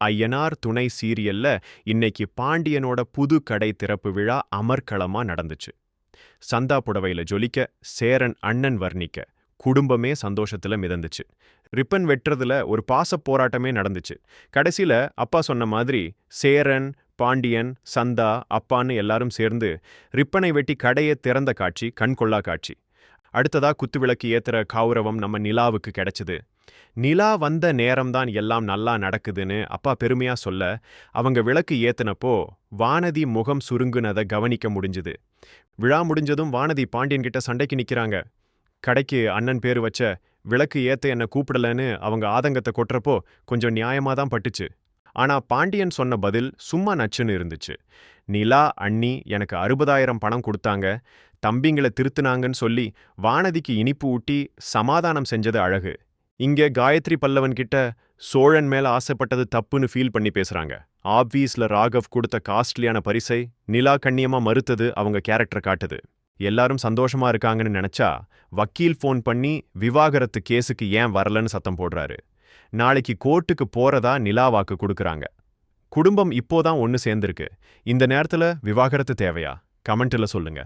ஐயனார் துணை சீரியல்ல இன்னைக்கு பாண்டியனோட புது கடை திறப்பு விழா அமர்க்களமா நடந்துச்சு. சந்தா புடவையில ஜொலிக்க, சேரன் அண்ணன் வர்ணிக்க, குடும்பமே சந்தோஷத்துல மிதந்துச்சு. ரிப்பன் வெட்டுறதுல ஒரு பாசப் போராட்டமே நடந்துச்சு. கடைசியில அப்பா சொன்ன மாதிரி சேரன், பாண்டியன், சந்தா, அப்பான்னு எல்லாரும் சேர்ந்து ரிப்பனை வெட்டி கடையை திறந்த காட்சி கண்கொள்ளா காட்சி. அடுத்ததா குத்துவிளக்கு ஏத்துற கௌரவம் நம்ம நிலாவுக்கு கிடைச்சது. நிலா வந்த நேரம்தான் எல்லாம் நல்லா நடக்குதுன்னு அப்பா பெருமையா சொல்ல, அவங்க விளக்கு ஏத்துனப்போ வானதி முகம் சுருங்குனதை கவனிக்க முடிஞ்சுது. விழா முடிஞ்சதும் வானதி பாண்டியன் கிட்ட சண்டைக்கு நிக்கிறாங்க. கடைக்கு அண்ணன் பேரு வச்ச விளக்கு ஏத்த என்ன கூப்பிடலன்னு அவங்க ஆதங்கத்தை கொட்டுறப்போ கொஞ்சம் நியாயமா தான் பட்டுச்சு. ஆனா பாண்டியன் சொன்ன பதில் சும்மா நச்சுன்னு இருந்துச்சு. நிலா அண்ணி எனக்கு 60,000 பணம் கொடுத்தாங்க, தம்பிங்களை திருத்துனாங்கன்னு சொல்லி வானதிக்கு இனிப்பு ஊட்டி சமாதானம் செஞ்சது அழகு. இங்க காயத்ரி பல்லவன் கிட்ட சோழன் மேல ஆசைப்பட்டது தப்புன்னு ஃபீல் பண்ணி பேசுறாங்க. ஆப்வீஸ்ல ராகவ் கொடுத்த காஸ்ட்லியான பரிசை நிலா கண்ணியமா மறுத்தது அவங்க கேரக்டர் காட்டுது. எல்லாரும் சந்தோஷமா இருக்காங்கன்னு நினைச்சா வக்கீல் ஃபோன் பண்ணி விவாகரத்து கேஸுக்கு ஏன் வரலன்னு சத்தம் போடுறாரு. நாளைக்கு கோர்ட்டுக்கு போறதா நிலா வாக்கு கொடுக்கறாங்க. குடும்பம் இப்போதான் ஒன்னு சேர்ந்திருக்கு. இந்த நேரத்துல விவாகரத்து தேவையா? கமெண்ட்ல சொல்லுங்க.